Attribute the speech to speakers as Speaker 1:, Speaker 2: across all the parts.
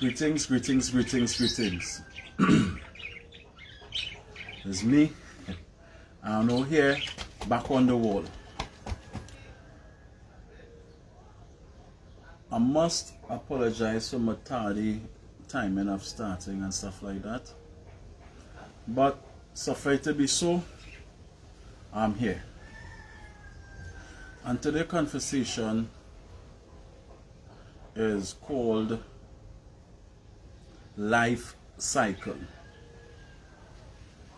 Speaker 1: Greetings, greetings, greetings, greetings. It's me. I'm now here, back on the wall. I must apologize for my tardy timing of starting and stuff like that. But suffice to be so, I'm here. And today's conversation is called life cycle.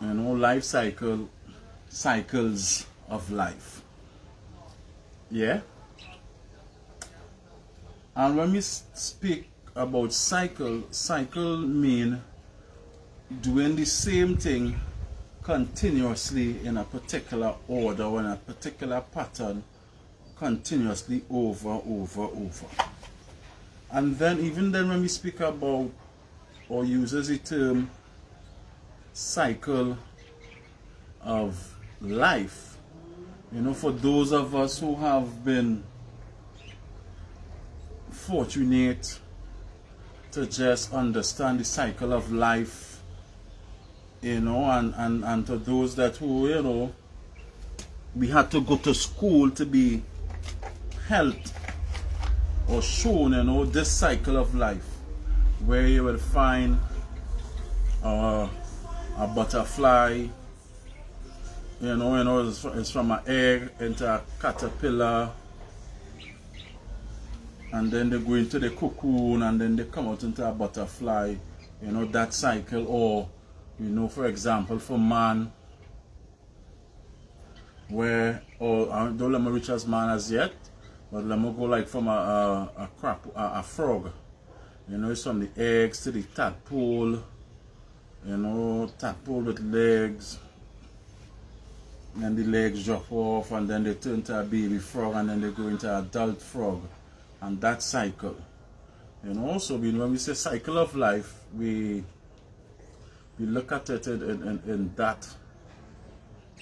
Speaker 1: You know, life cycle, cycles of life. Yeah? And when we speak about cycle mean doing the same thing continuously in a particular order or in a particular pattern continuously over. And then even then when we speak about or uses the term cycle of life, you know, for those of us who have been fortunate to just understand the cycle of life, you know, and to those that who, you know, we had to go to school to be helped or shown, you know, this cycle of life, where you will find a butterfly, you know, it's from an egg into a caterpillar, and then they go into the cocoon, and then they come out into a butterfly, you know, that cycle. Or, you know, for example, for man, where, or I don't let me reach as man as yet, but let me go like from a frog. You know, it's from the eggs to the tadpole, you know, tadpole with legs, and the legs drop off, and then they turn to a baby frog, and then they go into an adult frog, and that cycle. You know, so when we say cycle of life, we look at it in that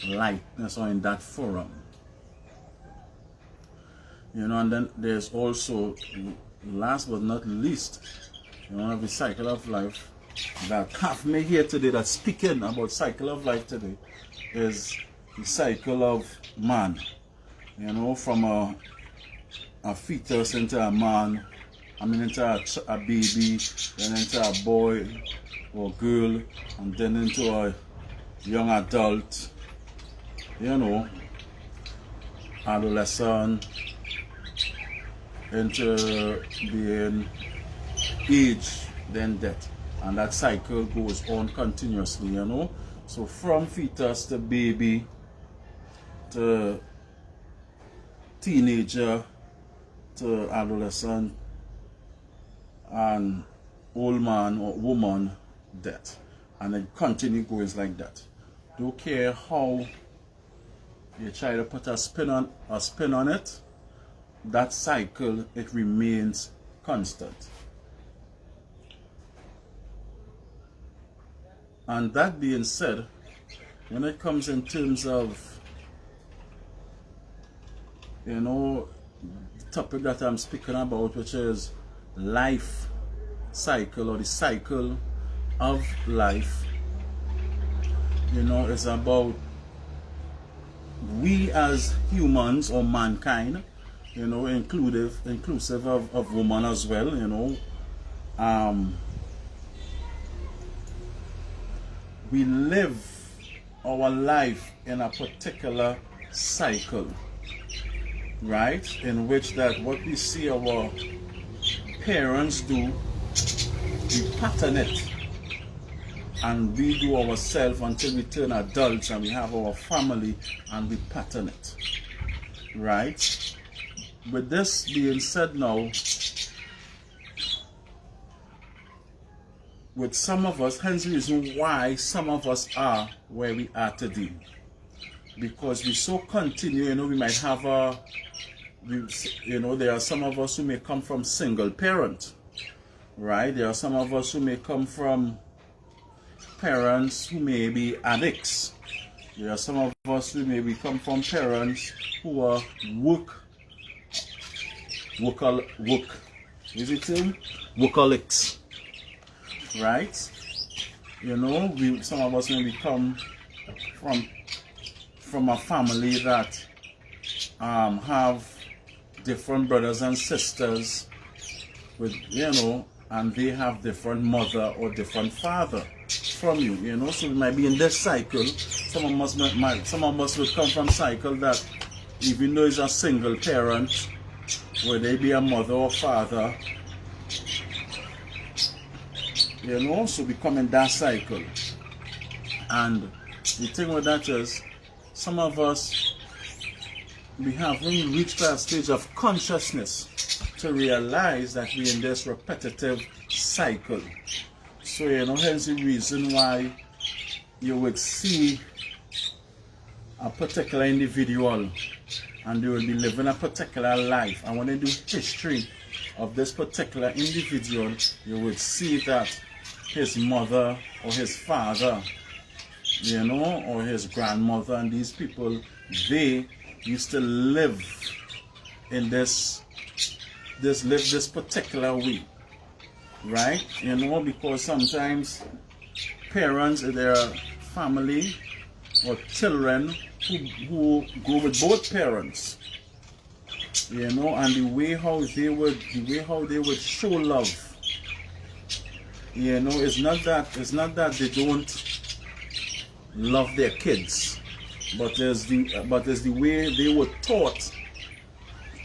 Speaker 1: lightness or in that forum. You know, and then there's also, last but not least, you know, the cycle of life that have me here today, that's speaking about cycle of life today, is the cycle of man. You know, from a fetus into a man, I mean into a baby, then into a boy or girl, and then into a young adult, you know, adolescent, into being age, then death. And that cycle goes on continuously, you know. So from fetus to baby to teenager to adolescent and old man or woman, death. And it continues going like that. Don't care how you try to put a spin on it, that cycle, it remains constant. And that being said, when it comes in terms of, you know, the topic that I'm speaking about, which is life cycle or the cycle of life, you know, it's about we as humans or mankind, you know, inclusive of woman as well, you know, we live our life in a particular cycle, right? In which that what we see our parents do, we pattern it, and we do ourselves until we turn adults and we have our family and we pattern it, right? With this being said now, with some of us, hence the reason why some of us are where we are today. Because we so continue, you know, we might have you know, there are some of us who may come from single parent, right? There are some of us who may come from parents who may be addicts. There are some of us who maybe come from parents who are workaholics, right? You know, some of us, when we come from a family that have different brothers and sisters with, you know, and they have different mother or different father from you, you know, so we might be in this cycle. Some of us will come from cycle that even though it's a single parent, whether they be a mother or father, you know, so we come in that cycle. And the thing with that is, some of us, we haven't reached that stage of consciousness to realize that we're in this repetitive cycle. So, you know, hence the reason why you would see a particular individual and they will be living a particular life. And when they do history of this particular individual, you would see that his mother or his father, you know, or his grandmother, and these people, they used to live in this particular way, right? You know, because sometimes parents in their family or children who go with both parents, you know, and the way how they would show love, you know, it's not that they don't love their kids, but there's the way they were taught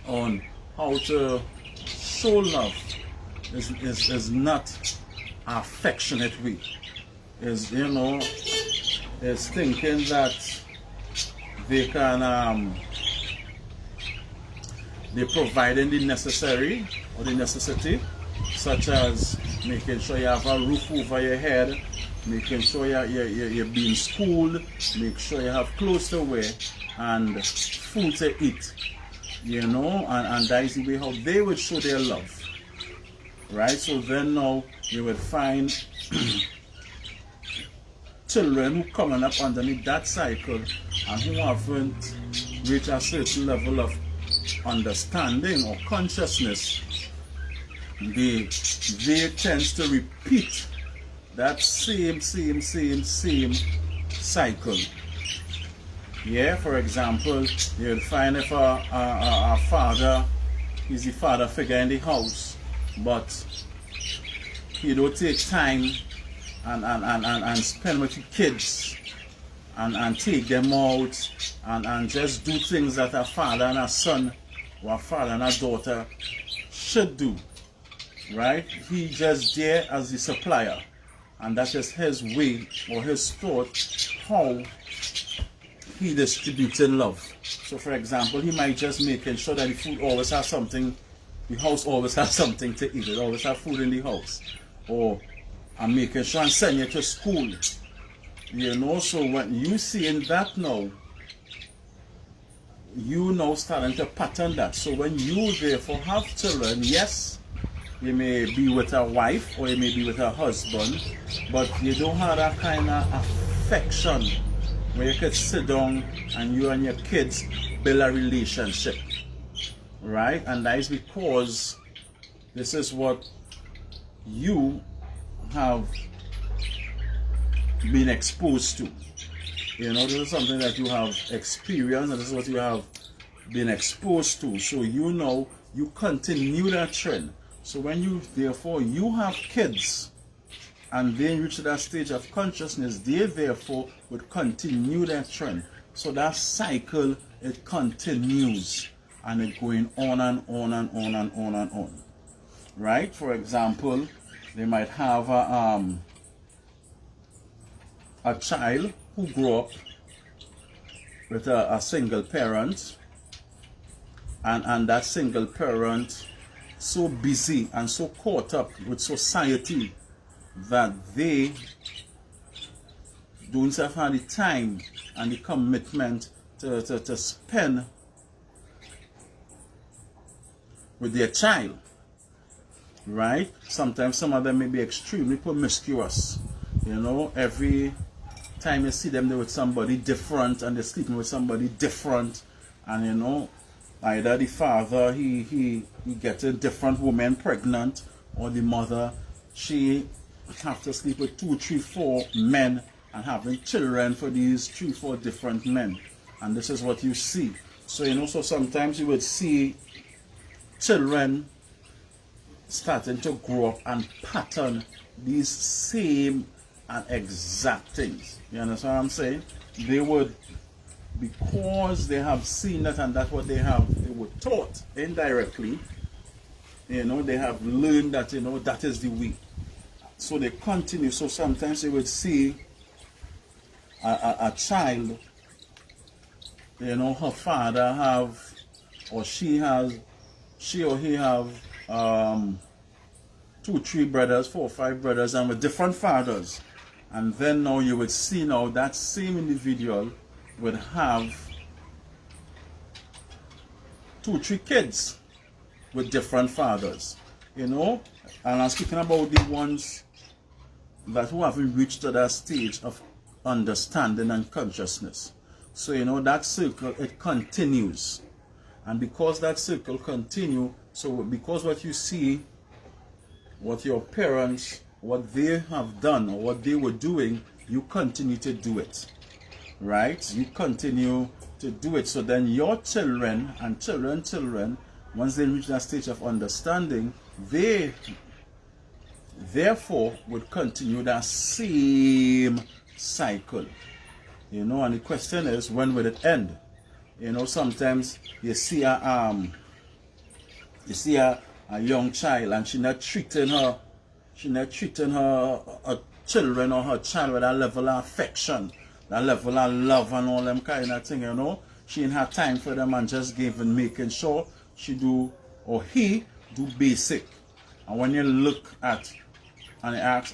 Speaker 1: on how to show love is not affectionate way. Is, you know, is thinking that they can they're providing the necessary or the necessity, such as making sure you have a roof over your head, making sure you're being schooled, make sure you have clothes to wear and food to eat, you know, and that is the way how they would show their love, right? So then now you would find children who coming up underneath that cycle and who haven't reached a certain level of understanding or consciousness, they tend to repeat that same cycle. Yeah, for example, you'll find if a father is the father figure in the house, but he don't take time and spend with the kids and take them out and just do things that a father and a son or a father and a daughter should do, right? He just there as the supplier, and that is his way or his thought how he distributing love. So for example, he might just making sure that the food always has something, the house always has something to eat, it always have food in the house, or I'm making sure and send you to school, you know. So when you seeing that now, you now starting to pattern that. So when you therefore have children, yes, you may be with a wife or you may be with a husband, but you don't have that kind of affection where you could sit down and you and your kids build a relationship, right? And that is because this is what you have been exposed to. You know, this is something that you have experienced, and this is what you have been exposed to. So you know, you continue that trend. So when you therefore you have kids and they reach that stage of consciousness, they therefore would continue that trend. So that cycle, it continues and it going on and on and on and on and on. Right? For example, they might have a child who grew up with a single parent, and that single parent so busy and so caught up with society that they don't have the time and the commitment to spend with their child, right? Sometimes some of them may be extremely promiscuous, you know. Every time you see them, they're with somebody different and they're sleeping with somebody different, and you know, either the father he gets a different woman pregnant, or the mother she have to sleep with 2, 3, 4 men and having children for these 3, 4 different men. And this is what you see. So, you know, so sometimes you would see children starting to grow up and pattern these same and exact things. You understand what I'm saying? They would, because they have seen that and that's what they were taught indirectly, you know, they have learned that, you know, that is the way. So they continue. So sometimes they would see a child, you know, her father have, or she or he have 2, 3 brothers, 4, 5 brothers, and with different fathers. And then now you would see now that same individual would have 2, 3 kids with different fathers, you know. And I'm speaking about the ones that who haven't reached to that stage of understanding and consciousness. So, you know, that circle, it continues. And because that circle continue, so because what you see, what your parents, what they have done or what they were doing, you continue to do it, right? You continue to do it. So then your children and children, once they reach that stage of understanding, they therefore would continue that same cycle, you know. And the question is, when will it end? You know, sometimes you see a young child and she's not treating her children or her child with that level of affection, that level of love and all them kind of thing, you know. She ain't had time for them and just making sure she do, or he do basic. And when you look at and you ask,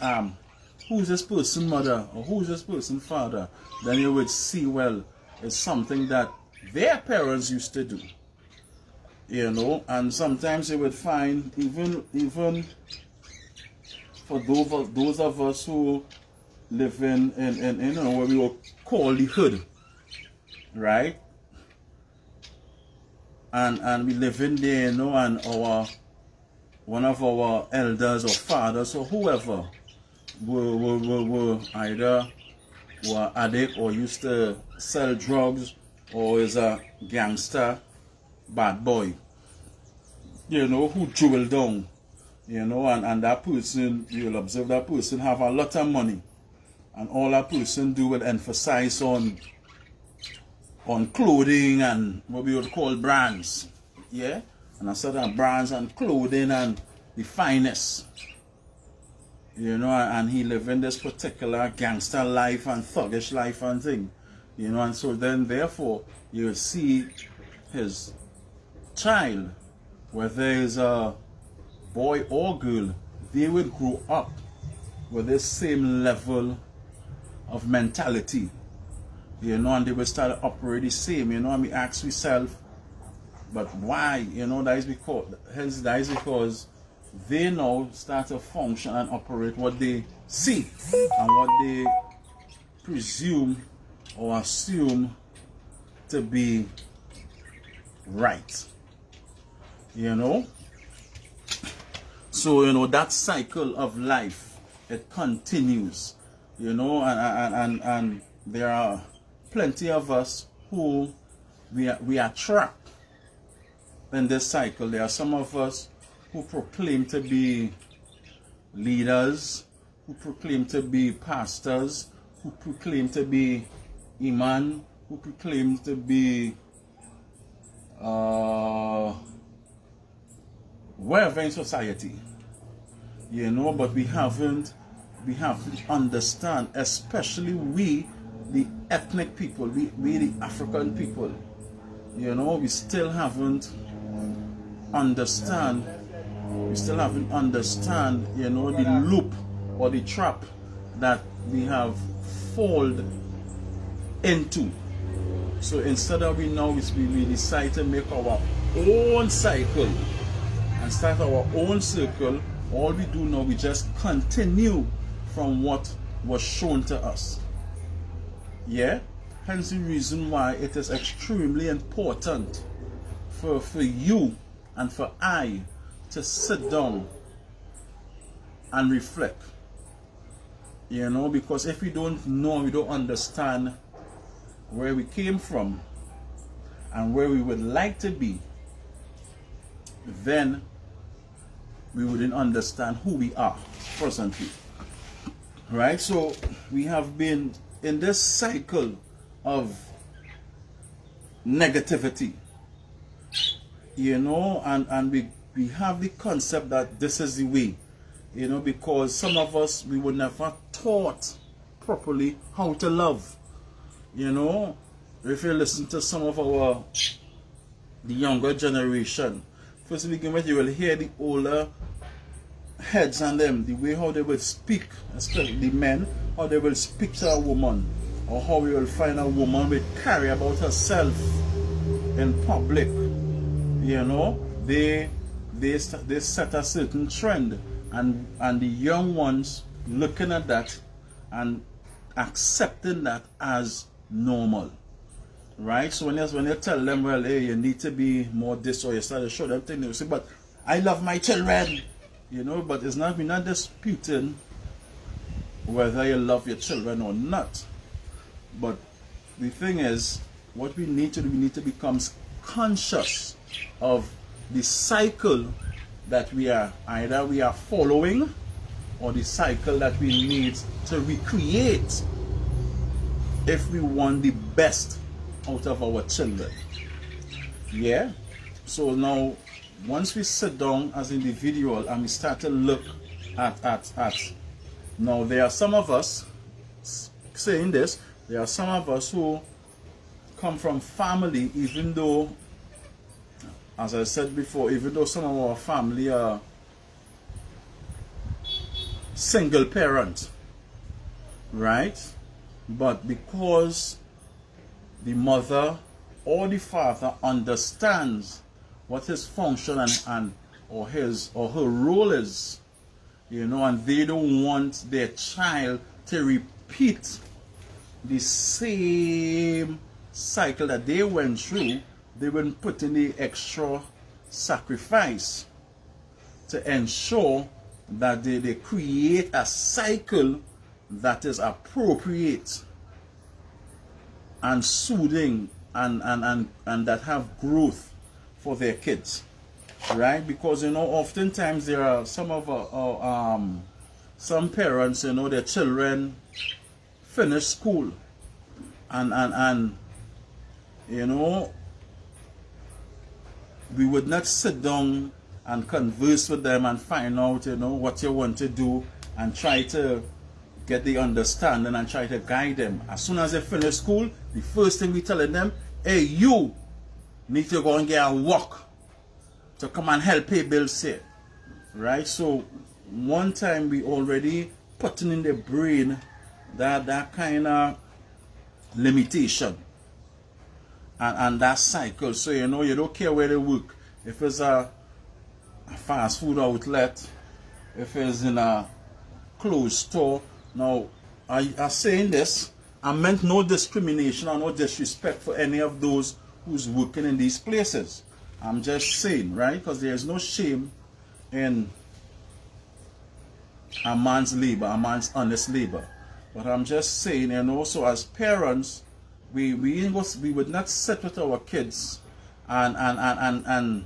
Speaker 1: who's this person mother or who's this person father, then you would see, well, it's something that their parents used to do, you know. And sometimes you would find even for those of us who live in you know, what we will call the hood, right? And we live in there, you know, and one of our elders or fathers or whoever were either were addict or used to sell drugs or is a gangster bad boy, you know, who jewel down, you know, and that person, you'll observe that person have a lot of money, and all that person do will emphasize on clothing and what we would call brands, yeah, and a certain brands and clothing and the finest, you know. And he live in this particular gangster life and thuggish life and thing, you know. And so then therefore you see his child, whether it's a boy or girl, they will grow up with this same level of mentality, you know, and they will start to operate the same, you know. And we ask ourselves, but why? You know, that is because they now start to function and operate what they see and what they presume or assume to be right, you know. So, you know, that cycle of life, it continues, you know. And there are plenty of us who we are trapped in this cycle. There are some of us who proclaim to be leaders, who proclaim to be pastors, who proclaim to be imam, who proclaim to be wherever in society, you know. But we have to understand, especially we, the ethnic people, we the African people, you know, we still haven't understand, you know, the loop or the trap that we have fallen into. So instead of we decide to make our own cycle and start our own circle, all we do now, we just continue from what was shown to us. Yeah? Hence the reason why it is extremely important for you and for I to sit down and reflect You know, because if we don't know, we don't understand where we came from and where we would like to be, then we wouldn't understand who we are presently. Right? So we have been in this cycle of negativity, you know, and we have the concept that this is the way, you know, because some of us, we were never taught properly how to love. You know, if you listen to some of the younger generation, first to begin with, you will hear the older heads and them, the way how they will speak, especially the men, how they will speak to a woman, or how we will find a woman will carry about herself in public. You know, they set a certain trend, and the young ones looking at that and accepting that as normal. Right? So when you tell them, well, hey, you need to be more this, or you start to show them things, they say, but I love my children. You know, but it's not, we're not disputing whether you love your children or not. But the thing is, what we need to do, we need to become conscious of the cycle that we are following, or the cycle that we need to recreate if we want the best out of our children. Yeah? So now, once we sit down as individuals and we start to look at now, there are some of us saying this, there are some of us who come from family, even though, as I said before, even though some of our family are single parent, right? But because the mother or the father understands what his function or her role is, you know, and they don't want their child to repeat the same cycle that they went through, they will put in the extra sacrifice to ensure that they create a cycle that is appropriate and soothing and that have growth for their kids, right? Because, you know, oftentimes there are some of some parents, you know, their children finish school and you know, we would not sit down and converse with them and find out, you know, what you want to do and try to get the understanding and try to guide them. As soon as they finish school, the first thing we telling them, hey, you need to go and get a work to come and help pay bills here, right? So one time we already putting in the brain that kind of limitation and that cycle. So, you know, you don't care where they work. If it's a fast food outlet, if it's in a clothes store. Now, I saying this, I meant no discrimination or no disrespect for any of those who's working in these places. I'm just saying, right? Because there's no shame in a man's labor, a man's honest labor. But I'm just saying, and also as parents, we would not sit with our kids and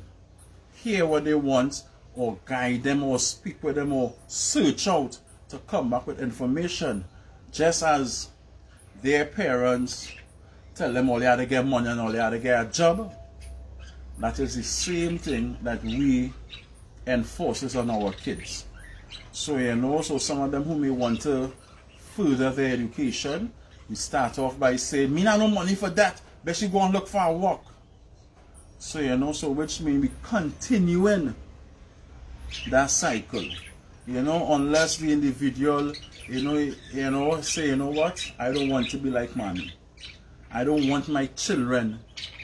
Speaker 1: hear what they want, or guide them, or speak with them, or search out to come back with information, just as their parents tell them all they had to get money and all they had to get a job. That is the same thing that we enforces on our kids. So, you know, so some of them who may want to further their education, we start off by saying, me not no money for that, but she go and look for a work. So, you know, so which means we continuing that cycle. You know, unless the individual, you know, say, you know what, I don't want to be like mommy. I don't want my children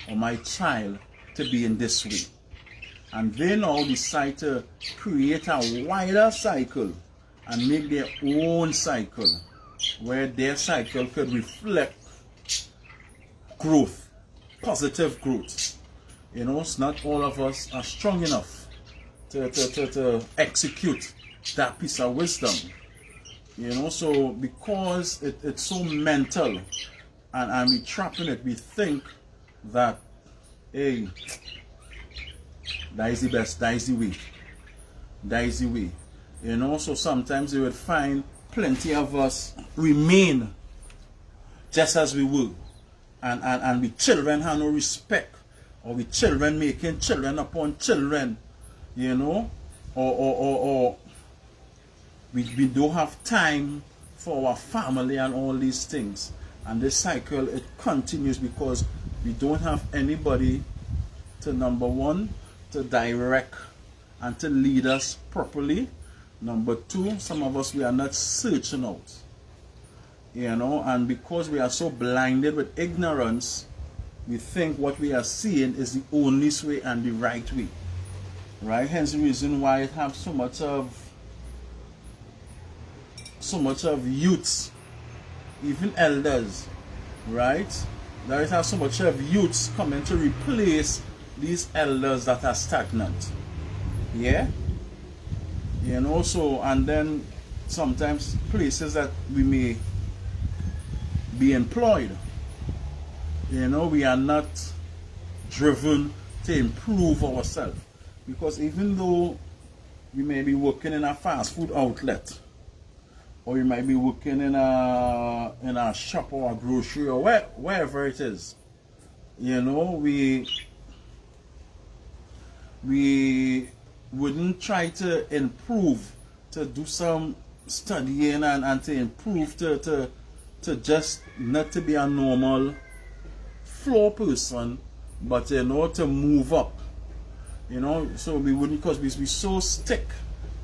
Speaker 1: or my child to be in this way. And they now decide to create a wider cycle and make their own cycle, where their cycle could reflect growth, positive growth. You know, it's not all of us are strong enough to execute that piece of wisdom. You know, so because it's so mental, and we trap in it, we think that, hey, that is the best, that is the way, that is the way. You know, so sometimes you would find plenty of us remain just as we were, and we children have no respect, or we children making children upon children, you know, or we don't have time for our family and all these things. And this cycle, it continues because we don't have anybody to, number one, to direct and to lead us properly. Number two, some of us, we are not searching out, you know, and because we are so blinded with ignorance, we think what we are seeing is the only way and the right way, right? Hence the reason why it has so much of youths, even elders, right? There is so much of youths coming to replace these elders that are stagnant. Yeah? You know, so, and then sometimes places that we may be employed, you know, we are not driven to improve ourselves. Because even though we may be working in a fast food outlet, or you might be working in a shop or a grocery or wherever it is, you know, we wouldn't try to improve, to do some studying and to improve, to just not to be a normal floor person, but, you know, to move up, you know. So we wouldn't, because we so stick,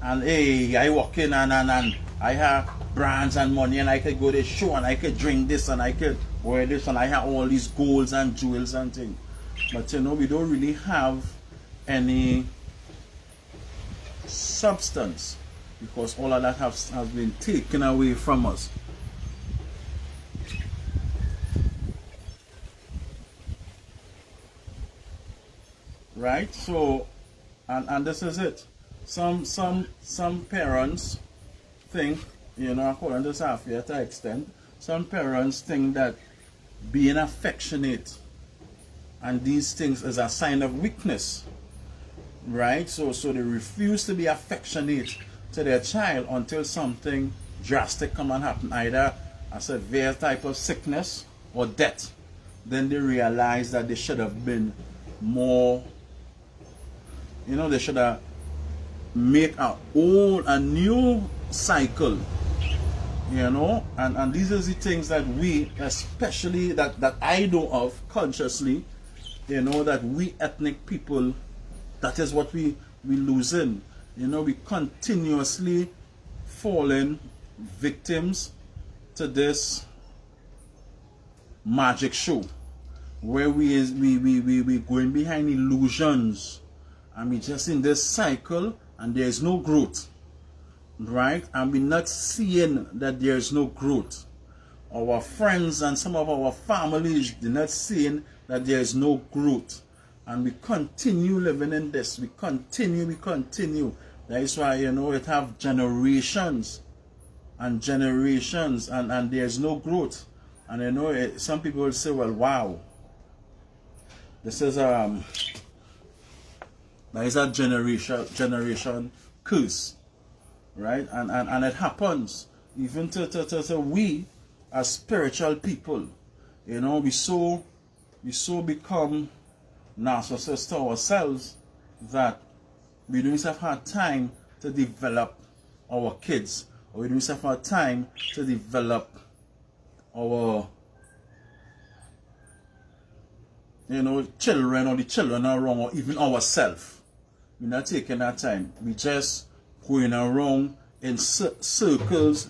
Speaker 1: and hey, I walk in and I have brands and money, and I could go to the show, and I could drink this, and I could wear this, and I have all these golds and jewels and things. But, you know, we don't really have any substance, because all of that has been taken away from us. Right? So, and this is it. Some parents think, you know, according to Safia, to extent, some parents think that being affectionate and these things is a sign of weakness, right? So they refuse to be affectionate to their child until something drastic come and happen, either a severe type of sickness or death. Then they realize that they should have been more, you know, they should have make a new cycle, you know, and these are the things that we, especially that I know of consciously, you know, that we ethnic people, that is what we losing. You know, we continuously falling victims to this magic show, where we going behind illusions, and we just in this cycle, and there is no growth, right? And we're not seeing that there is no growth. Our friends and some of our families, they're not seeing that there is no growth, and we continue living in this. We continue. That is why, you know, it have generations and generations, and there's no growth. And you know, some people will say, well, wow, this is that is a generation curse, right? And it happens even to we as spiritual people. You know, we so become narcissists to ourselves that we don't have had time to develop our kids, or we don't have had time to develop our, you know, children, or the children around, or even ourselves. We're not taking that time. We just going around in circles,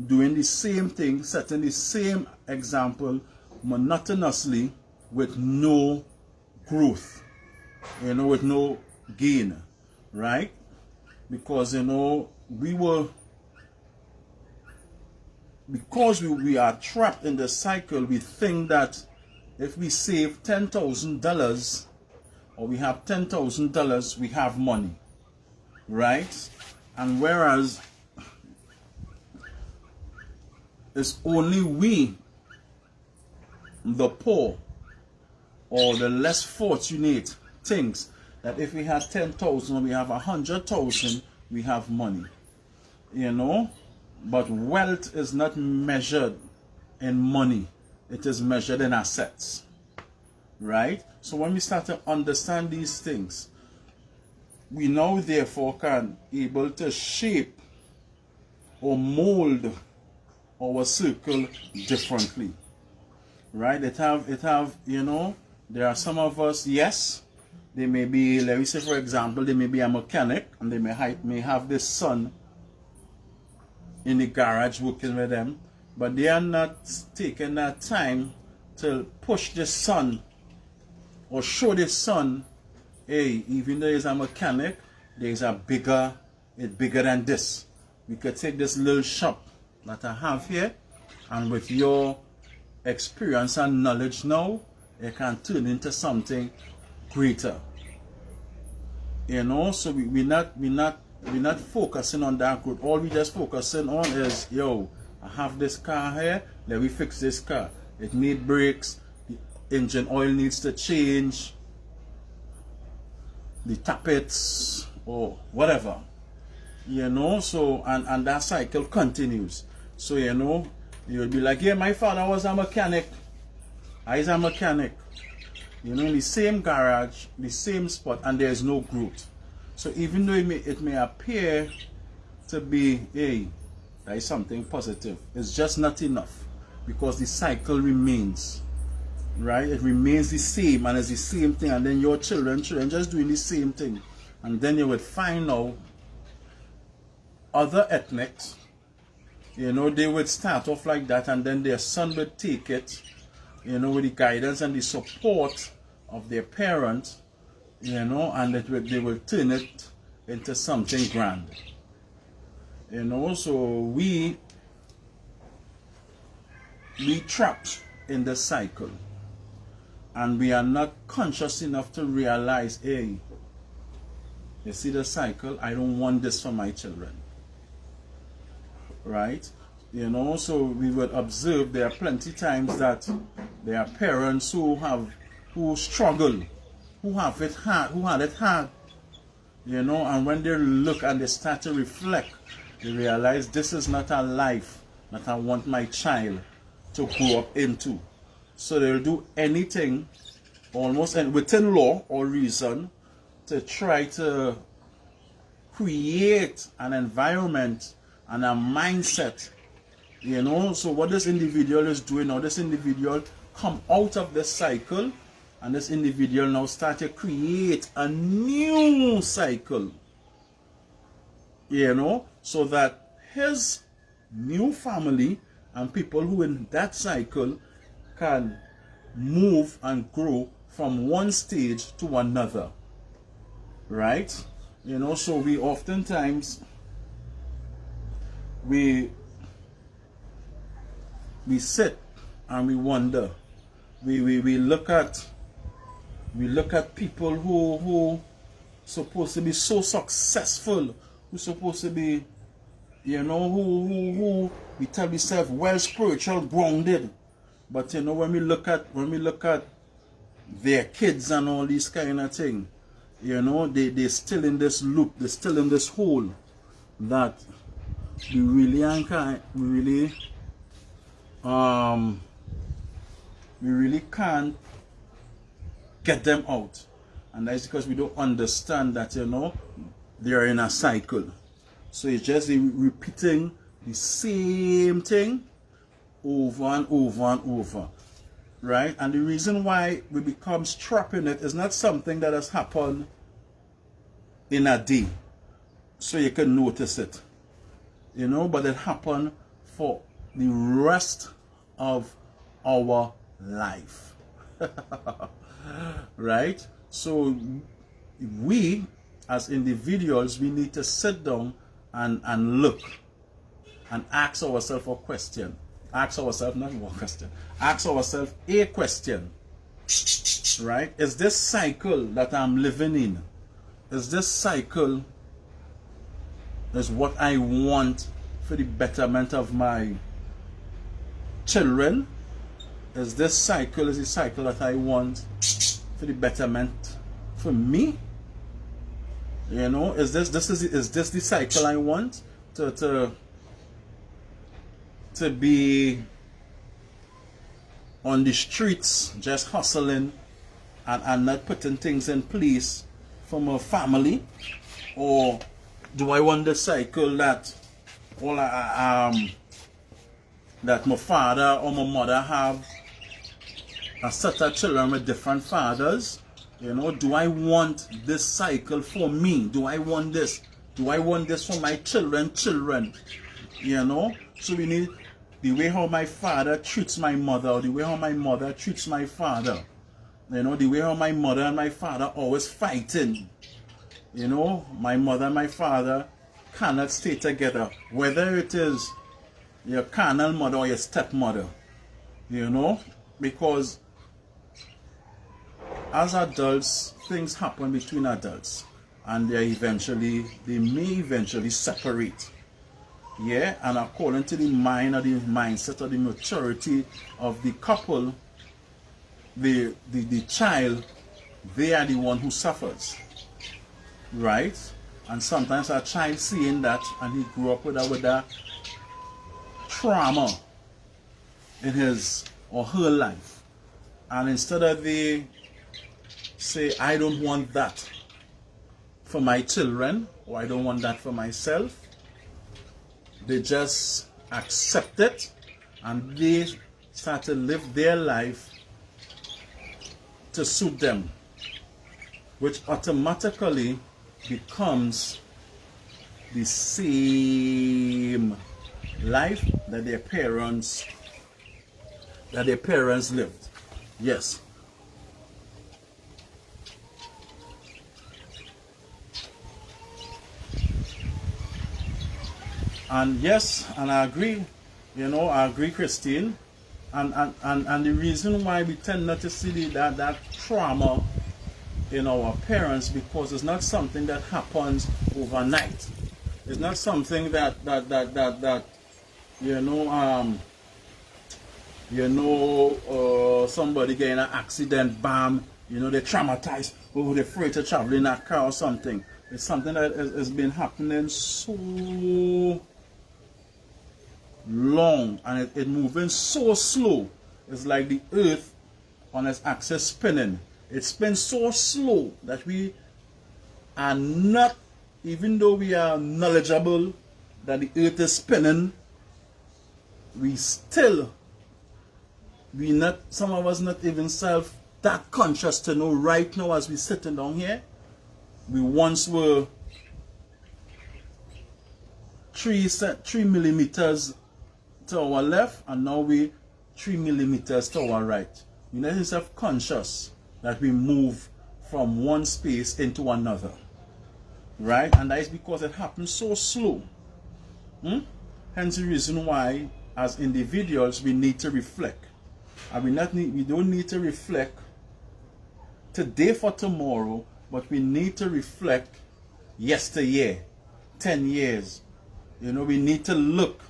Speaker 1: doing the same thing, setting the same example monotonously, with no growth, you know, with no gain, right? Because, you know, because we are trapped in the cycle. We think that if we save $10,000, or we have $10,000, we have money, right? And whereas it's only we, the poor or the less fortunate, thinks that if we have 10,000, we have 100,000, we have money. You know, but wealth is not measured in money. It is measured in assets. Right? So when we start to understand these things, we now therefore can able to shape or mold our circle differently. Right? It have, you know, there are some of us, yes, they may be, let me say for example, they may be a mechanic and they may have this son in the garage working with them, but they are not taking that time to push the son or show the son, hey, even though he's a mechanic, there's a bigger, it's bigger than this. We could take this little shop that I have here, and with your experience and knowledge now, it can turn into something greater. You know, so we're not focusing on that growth. All we just focusing on is, yo, I have this car here, let me fix this car. It needs brakes, the engine oil needs to change, the tappets or whatever. You know, so and that cycle continues. So you know, you'll be like, yeah, my father was a mechanic. I was a mechanic. You know, in the same garage, the same spot, and there's no growth. So even though it may appear to be, hey, that is something positive, it's just not enough, because the cycle remains, right? It remains the same, and it's the same thing, and then your children just doing the same thing, and then you would find out other ethnics, you know, they would start off like that, and then their son would take it, you know, with the guidance and the support of their parents, you know, and they will turn it into something grand. You know, so we trapped in the cycle, and we are not conscious enough to realize, hey, you see the cycle, I don't want this for my children. Right? You know, so we would observe there are plenty times that there are parents who struggle, who have it hard, who had it hard, you know, and when they look and they start to reflect, they realize this is not a life that I want my child to grow up into. So they'll do anything, almost within law or reason, to try to create an environment and a mindset, you know. So what this individual is doing now, this individual come out of this cycle, and this individual now start to create a new cycle, you know, so that his new family and people who in that cycle can move and grow from one stage to another, right? You know, so we oftentimes we sit and we wonder, we look at people who supposed to be so successful, who supposed to be, you know, who we tell ourselves well spiritual grounded, but you know, when we look at their kids and all these kind of thing, you know, they're still in this loop, they're still in this hole that we really can't get them out. And that's because we don't understand that, you know, they are in a cycle. So it's just repeating the same thing over and over and over, right? And the reason why we become trapped in it is not something that has happened in a day, so you can notice it, you know, but it happened for the rest of our life. Right? So we as individuals, we need to sit down and look and ask ourselves a question. Ask ourselves, not one question. Ask ourselves a question. Right? Is this cycle that I'm living in, is this cycle is what I want for the betterment of my children? Is this cycle is the cycle that I want for the betterment for me? You know, is this the cycle I want to be on the streets just hustling and not putting things in place for my family? Or do I want the cycle that that my father or my mother have a set of children with different fathers? You know, do I want this cycle for me? Do I want this? Do I want this for my children? You know, so we need the way how my father treats my mother, or the way how my mother treats my father. You know, the way how my mother and my father always fighting. You know, my mother and my father cannot stay together, whether it is your carnal mother or your stepmother. You know, because as adults, things happen between adults, and they may eventually separate. Yeah, and according to the mind or the mindset or the maturity of the couple, the child, they are the one who suffers, right? And sometimes a child seeing that, and he grew up with a trauma in his or her life, and instead of they say, I don't want that for my children, or I don't want that for myself, they just accept it and they start to live their life to suit them, which automatically becomes the same life that their parents lived. Yes. And yes, and I agree, you know, I agree, Christine. And the reason why we tend not to see that trauma in our parents, because it's not something that happens overnight. It's not something that somebody get in an accident, bam, you know, they're traumatized, or they're afraid to travel in a car or something. It's something that has been happening so long, and it's moving so slow. It's like the earth on its axis spinning. It spins so slow that we are not, even though we are knowledgeable that the earth is spinning, some of us not even that conscious to know right now as we sitting down here. We once were 3 millimeters to our left, and now we 3 millimeters to our right. We need to be self-conscious that we move from one space into another, right? And that is because it happens so slow. Hence the reason why, as individuals, we need to reflect, and we don't need to reflect today for tomorrow, but we need to reflect yesteryear, 10 years. You know, we need to look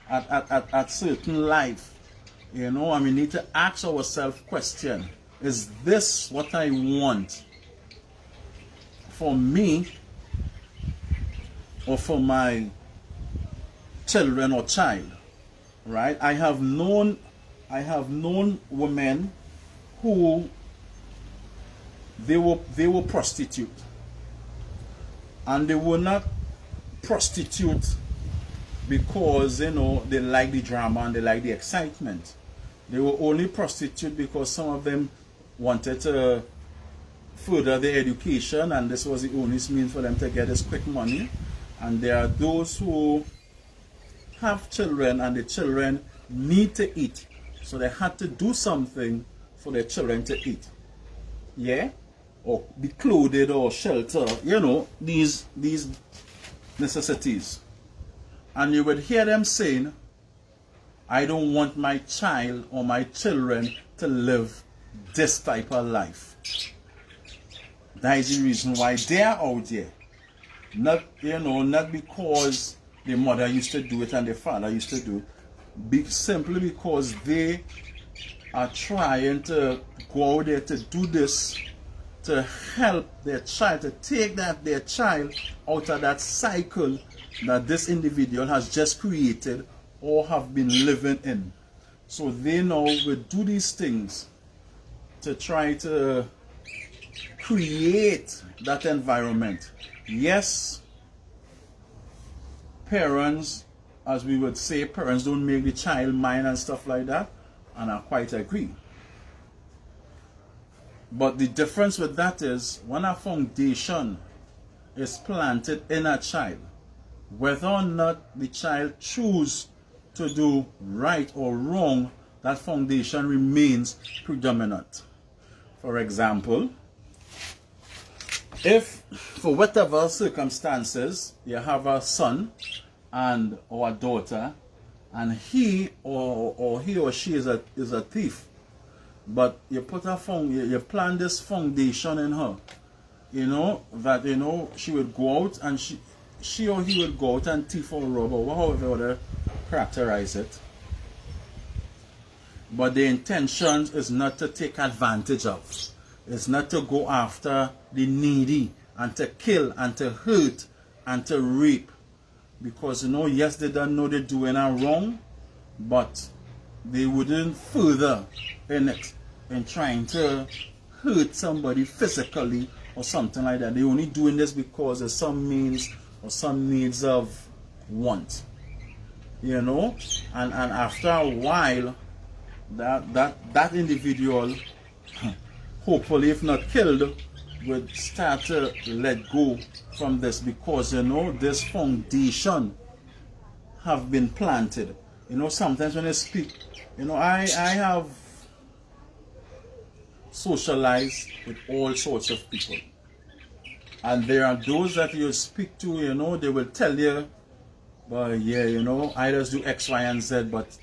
Speaker 1: at certain life, you know, and we need to ask ourselves question: is this what I want for me or for my children or child? Right? I have known women who they were prostitute, and they were not prostitute because, you know, they like the drama and they like the excitement. They were only prostitute because some of them wanted to further their education, and this was the only means for them to get this quick money. And there are those who have children, and the children need to eat, so they had to do something for their children to eat. Yeah, or be clothed or shelter, you know, these necessities. And you would hear them saying, I don't want my child or my children to live this type of life. That is the reason why they are out there. Not because the mother used to do it and the father used to do it, simply because they are trying to go out there to do this to help their child, to take their child out of that cycle that this individual has just created or have been living in. So they now will do these things to try to create that environment. Yes, parents, as we would say, parents don't make the child mind and stuff like that, and I quite agree. But the difference with that is when a foundation is planted in a child, whether or not the child chooses to do right or wrong, that foundation remains predominant. For example, if for whatever circumstances you have a son and or a daughter, and he or she is a thief, but you plant this foundation in her, that she would go out and she or he would go out and thief or rob or however you want to characterize it. But the intention is not to take advantage of. It's not to go after the needy and to kill and to hurt and to rape. Because yes, they don't know they're doing a wrong, but they wouldn't further in it in trying to hurt somebody physically or something like that. They're only doing this because there's some means or some needs of want. And after a while, that individual, hopefully if not killed, would start to let go from this, because this foundation have been planted. Sometimes when I speak, I have socialized with all sorts of people, and there are those that you speak to, they will tell you, but yeah, I just do X, Y, and Z, but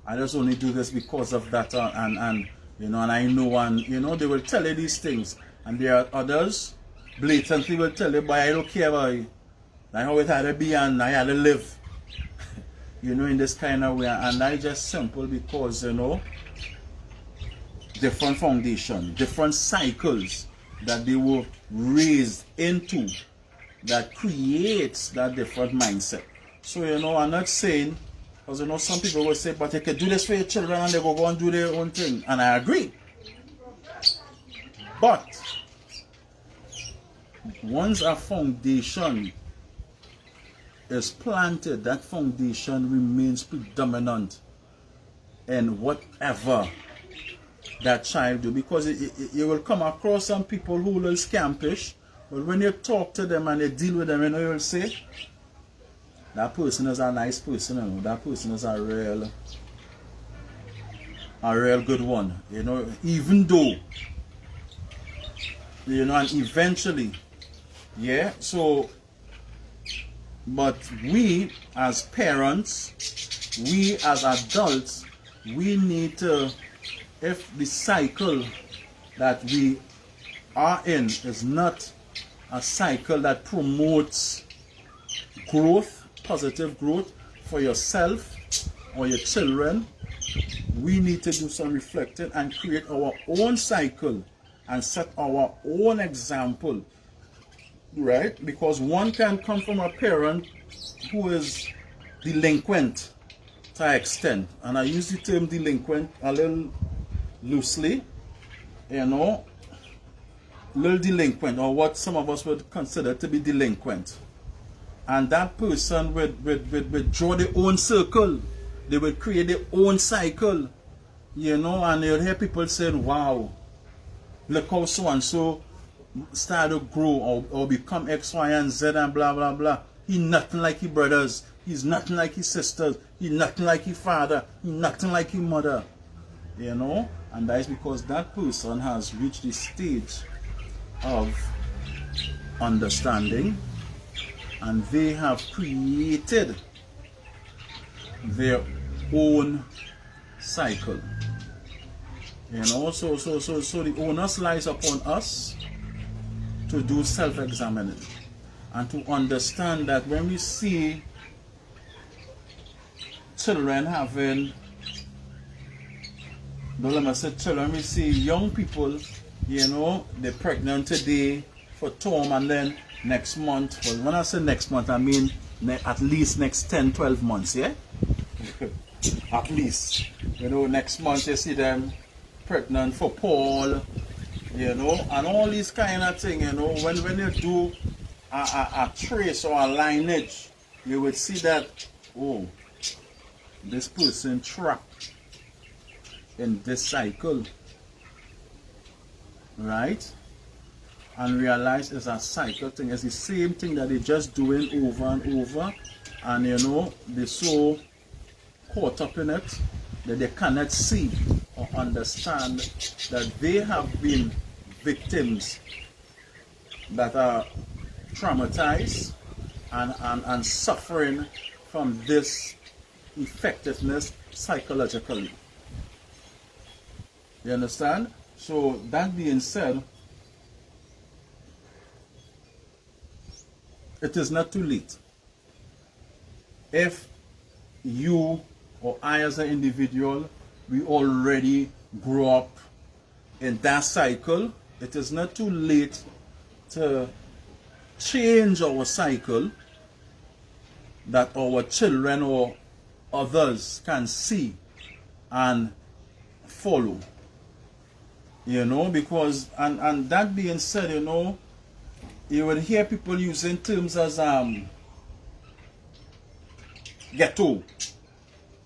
Speaker 1: I just only do this because of that, and I know, and they will tell you these things. And there are others blatantly will tell you, but I don't care about it. That's how it had to be, and I had to live. In this kind of way. And I just simple because, different foundation, different cycles that they were raised into that creates that different mindset. So, I'm not saying, because some people will say, but you can do this for your children and they will go and do their own thing. And I agree. But once a foundation is planted, that foundation remains predominant in whatever that child do. Because you will come across some people who will scampish, but when you talk to them and you deal with them, you will say, that person is a nice person, that person is a real good one, even though, and eventually, so, but we as parents, we as adults, we need to, if the cycle that we are in is not a cycle that promotes growth, positive growth for yourself or your children, we need to do some reflecting and create our own cycle and set our own example, right? Because one can come from a parent who is delinquent to an extent, and I use the term delinquent a little loosely, little delinquent, or what some of us would consider to be delinquent. And that person would draw their own circle. They would create their own cycle, and you'll hear people saying, wow, look how so-and-so start to grow or become X, Y, and Z and blah, blah, blah. He's nothing like his brothers. He's nothing like his sisters. He's nothing like his father. He's nothing like his mother. And that is because that person has reached the stage of understanding, and they have created their own cycle. So the onus lies upon us to do self-examining and to understand that when we see children having, don't let me say children, we see young people, you know, they're pregnant today for term, and then next month, well, when I say next month, I mean at least next 10-12 months, yeah? At least. You know, next month you see them pregnant for Paul, you know, and all these kind of things, you know, when you do a trace or a lineage, you would see that, oh, this person trapped in this cycle, right? And realize it's a cycle thing. It's the same thing that they're just doing over and over, and you know, they're so caught up in it that they cannot see or understand that they have been victims that are traumatized and suffering from this effectiveness psychologically. You understand? So that being said, it is not too late. If you or I as an individual, we already grew up in that cycle, it is not too late to change our cycle that our children or others can see and follow. You know, because, and that being said, you know, you will hear people using terms as ghetto.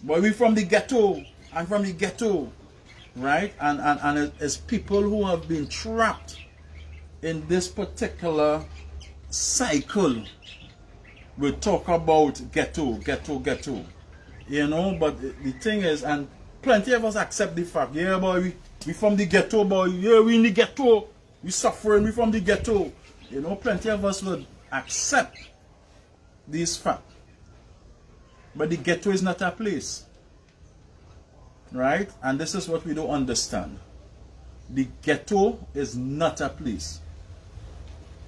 Speaker 1: But we from the ghetto, I'm from the ghetto, right? And it's people who have been trapped in this particular cycle. We talk about ghetto, ghetto, ghetto. You know, but the thing is, and plenty of us accept the fact, yeah, boy, we from the ghetto, boy, yeah, we in the ghetto, we suffering, we from the ghetto. You know, plenty of us would accept this fact. But the ghetto is not a place, right? And this is what we don't understand. The ghetto is not a place,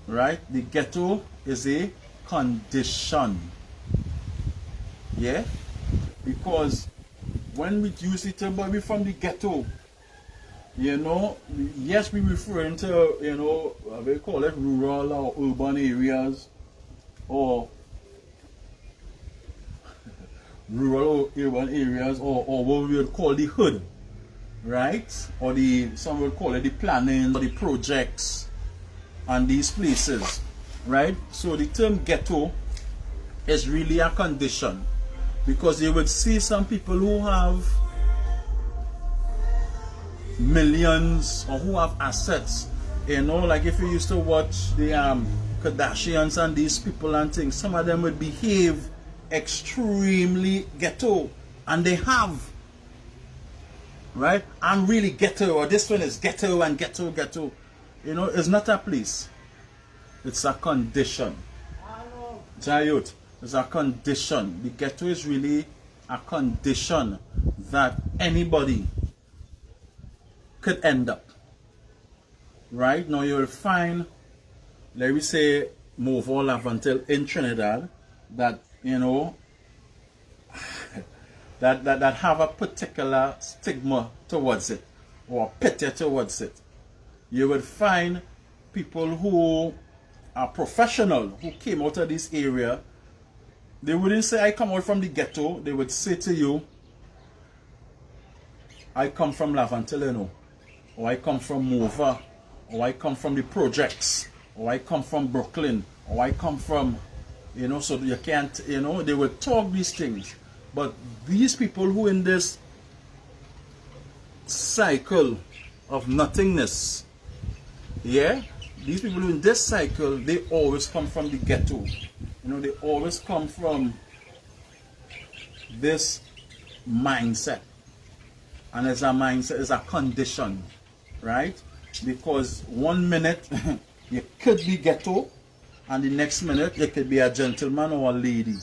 Speaker 1: right? The ghetto is a condition, yeah? Because when we use the term, but we from the ghetto, you know, yes, we referring to, you know, we call it rural or urban areas, or rural or urban areas, or what we would call the hood, right? Or some would call it the planning or the projects and these places, right? So the term ghetto is really a condition, because you would see some people who have millions or who have assets, you know, like if you used to watch the Kardashians and these people and things, some of them would behave extremely ghetto, and they have, right? I'm really ghetto, or this one is ghetto and ghetto, ghetto. You know, it's not a place, it's a condition. Jayut, it's a condition. The ghetto is really a condition that anybody could end up, right? Now you'll find, let me say, Morville Laventille in Trinidad, that, you know, that have a particular stigma towards it, or pity towards it. You would find people who are professional, who came out of this area, they wouldn't say, I come out from the ghetto. They would say to you, I come from Laventille, you know, or I come from Mova, or I come from the projects, or I come from Brooklyn, or I come from, you know, so you can't, you know, they will talk these things. But these people who in this cycle of nothingness, yeah, these people who in this cycle, they always come from the ghetto. You know, they always come from this mindset. And as a mindset, is a condition, right? Because 1 minute you could be ghetto, and the next minute you could be a gentleman or a lady.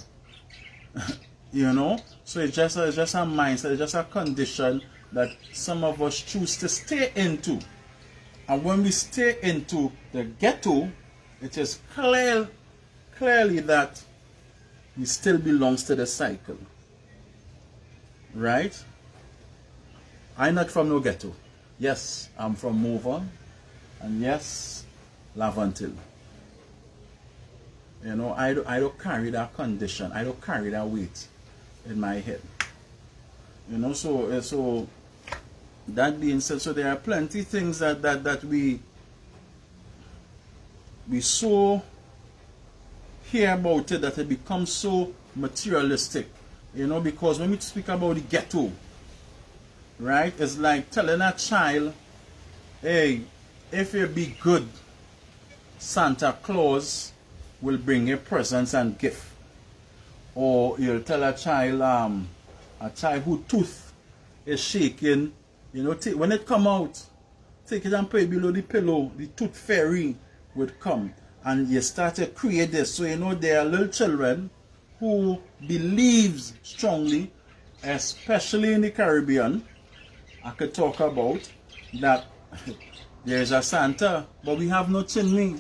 Speaker 1: You know, so it's just a mindset, it's just a condition that some of us choose to stay into. And when we stay into the ghetto, it is clearly that we still belongs to the cycle. right? I'm not from no ghetto. Yes, I'm from Morvern, and yes, Laventille. You know, I don't carry that condition. I don't carry that weight in my head. You know, so that being said, so there are plenty things that we so hear about it that it becomes so materialistic. You know, because when we speak about the ghetto, right, it's like telling a child, hey, if you be good, Santa Claus will bring you presents and gift. Or you'll tell a child whose tooth is shaking, you know, when it come out, take it and put it below the pillow, the tooth fairy would come. And you start to create this. So, you know, there are little children who believes strongly, especially in the Caribbean, I could talk about, that there's a Santa, but we have no chimney,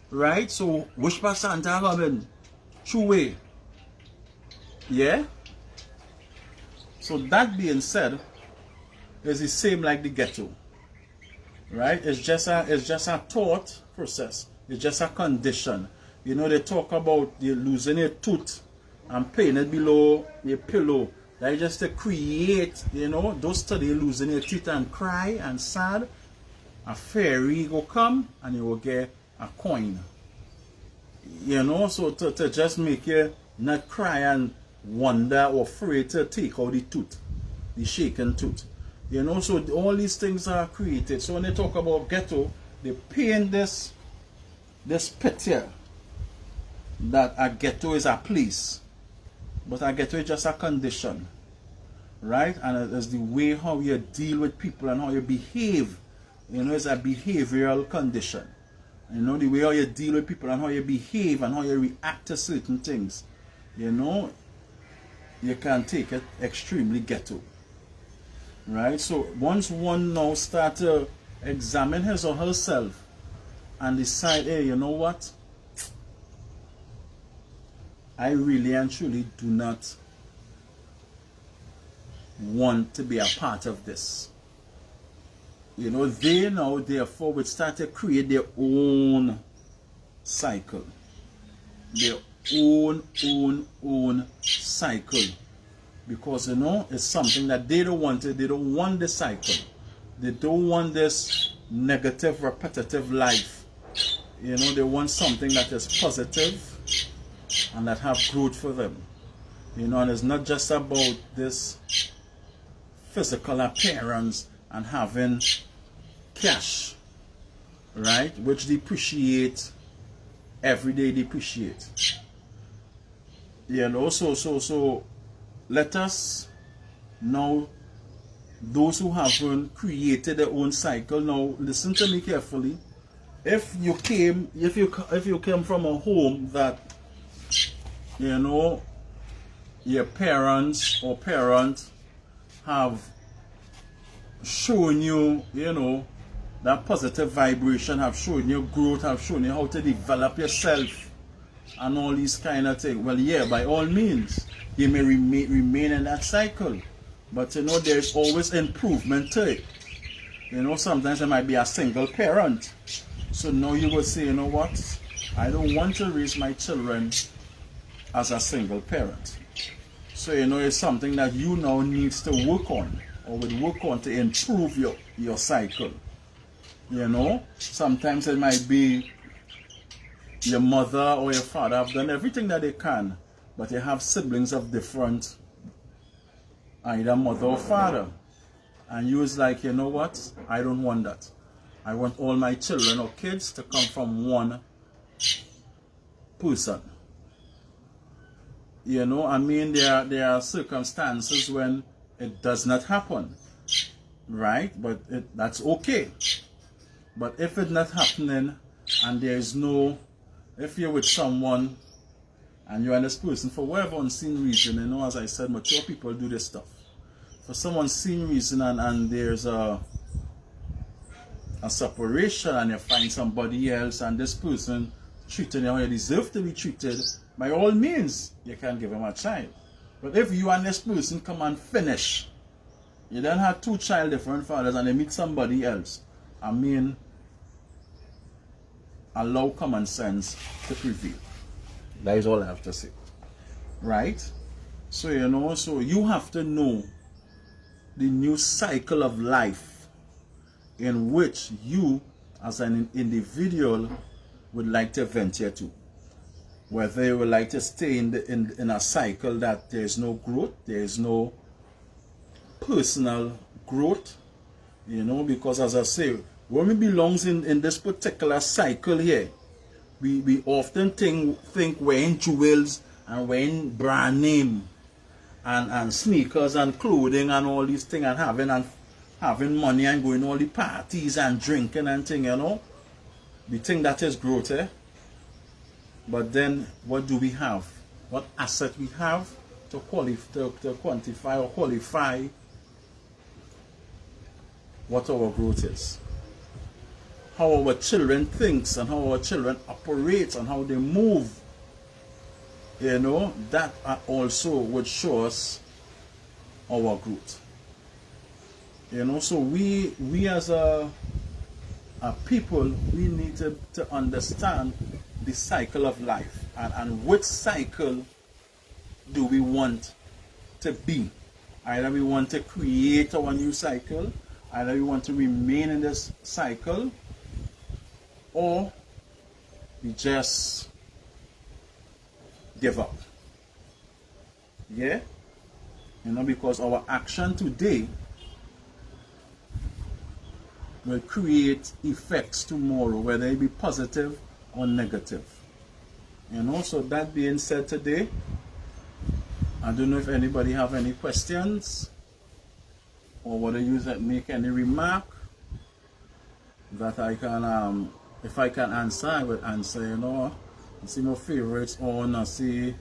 Speaker 1: right? So, which part Santa coming? True way. Yeah? So, that being said, it's the same like the ghetto, right? It's just a thought process. It's just a condition. You know, they talk about you losing your tooth and putting it below your pillow. That is just to create, you know, those study losing your teeth and cry and sad. A fairy will come and you will get a coin. You know, so to just make you not cry and wonder or afraid to take out the tooth, the shaken tooth. You know, so all these things are created. So when they talk about ghetto, they paint this picture that a ghetto is a place, but a ghetto is just a condition, right? And it's the way how you deal with people and how you behave. You know, it's a behavioral condition. You know, the way how you deal with people and how you behave and how you react to certain things. You know, you can take it extremely ghetto, right? So once one now start to examine his or herself and decide, hey, you know what? I really and truly do not want to be a part of this. You know, they now therefore would start to create their own cycle. Their own cycle. Because, you know, it's something that they don't want it. They don't want the cycle. They don't want this negative, repetitive life. You know, they want something that is positive and that have growth for them. You know, and it's not just about this physical appearance and having cash, right, which depreciate every day, depreciate. You know, so let us now, those who haven't created their own cycle, now listen to me carefully. If you came from a home that, you know, your parents or parent have shown you, you know, that positive vibration, have shown you growth, have shown you how to develop yourself and all these kind of things, well, yeah, by all means, you may remain in that cycle. But, you know, there's always improvement to it. You know, sometimes it might be a single parent. So now you will say, you know what? I don't want to raise my children as a single parent. So, you know, it's something that you now needs to work on, or would work on to improve your cycle. You know, sometimes it might be your mother or your father have done everything that they can, but you have siblings of different, either mother or father. And you was like, you know what? I don't want that. I want all my children or kids to come from one person. You know, I mean, there are circumstances when it does not happen, right? But that's okay. But if it's not happening and there is no, if you're with someone and you're in this person for whatever unseen reason, you know, as I said, mature people do this stuff. For some unseen reason and there's a separation and you find somebody else and this person treating you how you deserve to be treated, by all means, you can give him a child. But if you and this person come and finish, you then have 2 child, different fathers, and they meet somebody else, I mean, allow common sense to prevail. That is all I have to say. Right? So, you know, so you have to know the new cycle of life in which you, as an individual, would like to venture to. Whether you would like to stay in a cycle that there is no growth, there is no personal growth, you know, because as I say, when we belongs in this particular cycle here, we often think wearing jewels and wearing brand name and sneakers and clothing and all these things and having money and going all the parties and drinking and thing, you know. We think that is growth, eh? But then what do we have? What asset we have to quantify or qualify what our growth is? How our children thinks and how our children operate and how they move, you know, that also would show us our growth. You know, so we as a people, we need to understand the cycle of life and which cycle do we want to be. Either we want to create our new cycle, either we want to remain in this cycle, or we just give up. Yeah? You know, because our action today will create effects tomorrow, whether it be positive or negative. You know, so that being said today, I don't know if anybody have any questions or whether you make any remark that I can, if I can answer, I will answer, you know. I see my favorites on, I see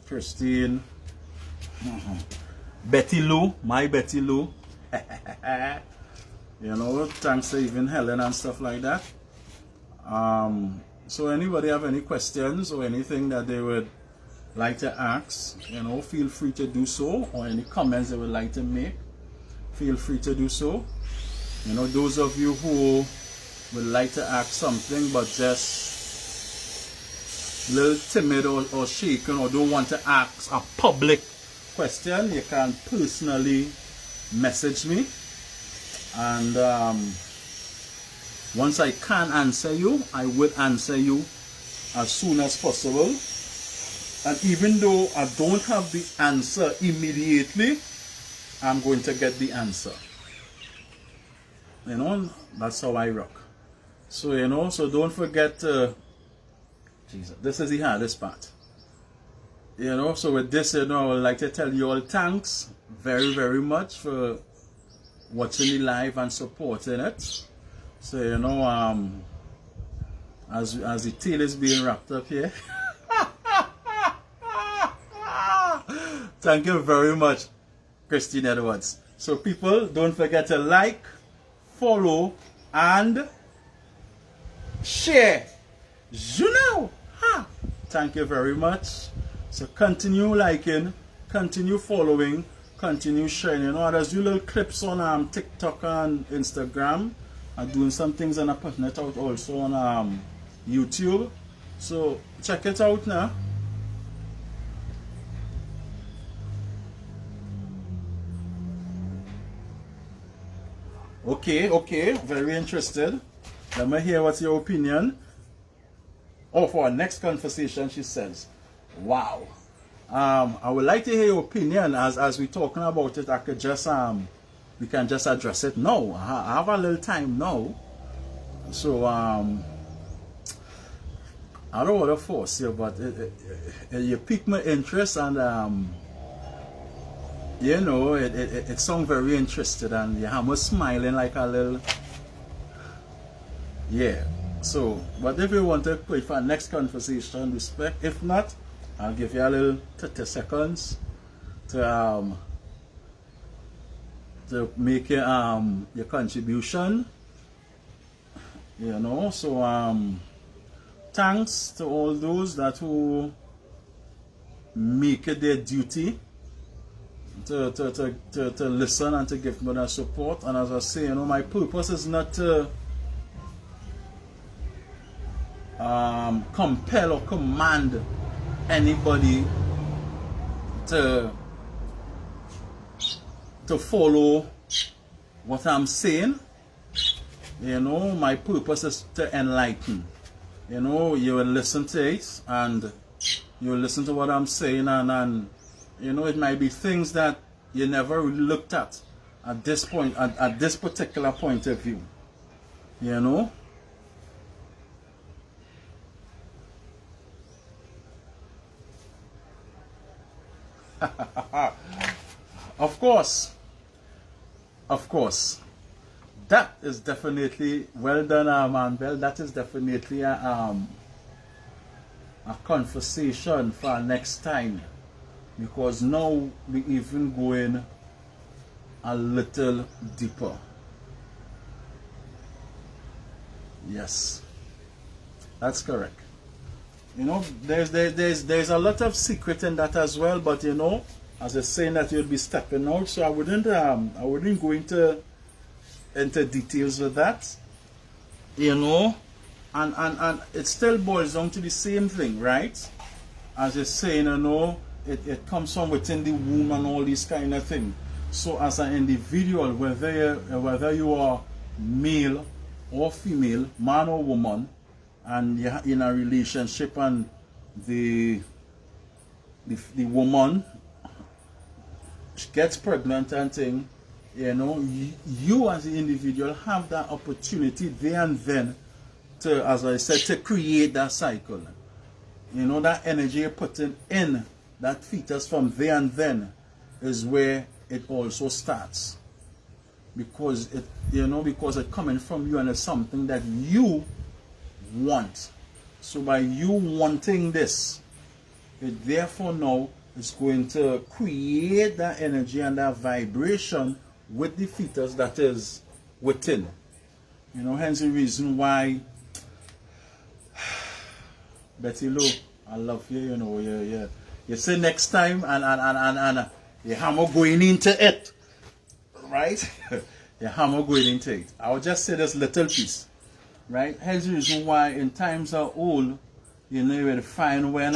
Speaker 1: Christine, Betty Lou, my Betty Lou. You know, thanks to even Helen and stuff like that. So anybody have any questions or anything that they would like to ask, you know, feel free to do so, or any comments they would like to make, feel free to do so. You know, those of you who would like to ask something but just a little timid or shaken or don't want to ask a public question, you can personally message me, and once I can answer you, I will answer you as soon as possible. And even though I don't have the answer immediately, I'm going to get the answer. You know, that's how I rock. So, you know, so don't forget to, Jesus, this is the hardest part. You know, so with this, you know, I would like to tell you all thanks very, very much for watching the live and supporting it. So, you know, as the tail is being wrapped up here. Thank you very much, Christine Edwards. So people, don't forget to like, follow, and share. You know. Ha! Thank you very much. So continue liking, continue following, continue sharing. You know, there's little clips on TikTok and Instagram. I'm doing some things and I'm putting it out also on YouTube. So check it out now. Okay, very interested. Let me hear what's your opinion. Oh, for our next conversation, she says, wow. I would like to hear your opinion as we're talking about it. I could just we can just address it now. I have a little time now. So I don't want to force you, but you piqued my interest, and you know, it sounds very interested, and you have me smiling like a little, yeah. So, but if you want to wait for our next conversation, respect. If not, I'll give you a little 30 seconds to make your contribution. You know, so thanks to all those that who make it their duty to listen and to give me that support. And as I say, you know, my purpose is not to compel or command anybody to follow what I'm saying. You know, my purpose is to enlighten. You know, you will listen to it and you will listen to what I'm saying, and you know, it might be things that you never really looked at this point, at this particular point of view. You know? Of course. That is definitely well done, Annbelle. That is definitely a conversation for next time, because now we even going a little deeper. Yes, that's correct. You know, there's a lot of secret in that as well, but you know, as I was saying that you'll be stepping out, so I wouldn't go into details with that. You know, and it still boils down to the same thing, right? As you're saying, you know, it comes from within the womb and all these kind of things. So as an individual, whether you are male or female, man or woman, and you're in a relationship and the woman gets pregnant and thing, you know, you as an individual have that opportunity there and then to, as I said, to create that cycle. You know, that energy you're putting in that fetus from there and then is where it also starts. Because it, you know, because it's coming from you and it's something that you want. So by you wanting this, it therefore now is going to create that energy and that vibration with the fetus that is within. You know, hence the reason why, Betty Lou, I love you, you know, you say next time and you hammer going into it, right? You hammer going into it. I will just say this little piece, right? Hence the reason why in times of old, you know, you will find when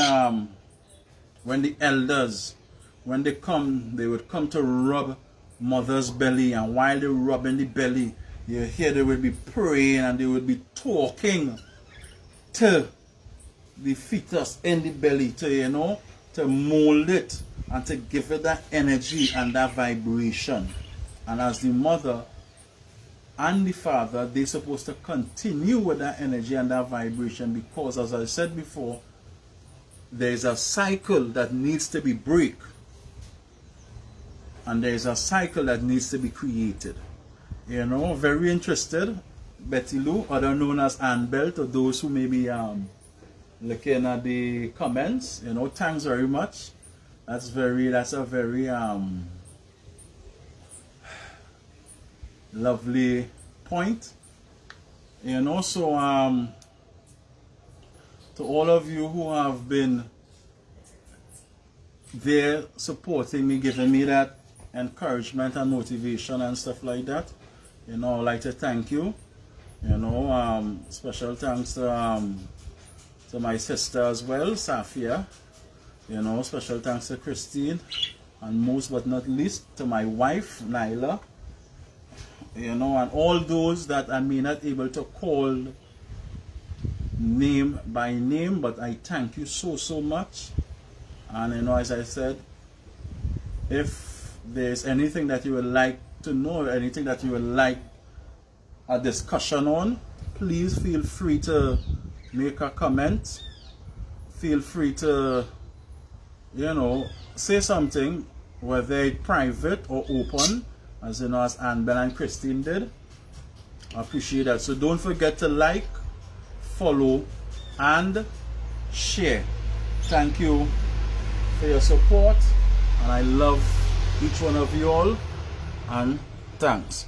Speaker 1: the elders, when they come, they would come to rub mother's belly, and while they're rubbing the belly, you hear they will be praying and they will be talking to the fetus in the belly to, you know, to mold it and to give it that energy and that vibration. And as the mother and the father, they're supposed to continue with that energy and that vibration, because as I said before, there's a cycle that needs to be break, and there's a cycle that needs to be created. You know, very interested, Betty Lou, other known as Annbelle, to those who may be looking at the comments. You know, thanks very much. That's a very lovely point. You know, so to all of you who have been there supporting me, giving me that encouragement and motivation and stuff like that, you know, I'd like to thank you. You know, special thanks to my sister as well, Safia. You know, special thanks to Christine, and most but not least to my wife, Nyla. You know, and all those that I may not able to call name by name, but I thank you so much. And you know, as I said, if there's anything that you would like to know, or anything that you would like a discussion on, please feel free to make a comment. Feel free to, you know, say something, whether it's private or open, as you know, as Annbelle and Christine did. I appreciate that. So don't forget to like, follow, and share. Thank you for your support, and I love each one of you all, and thanks.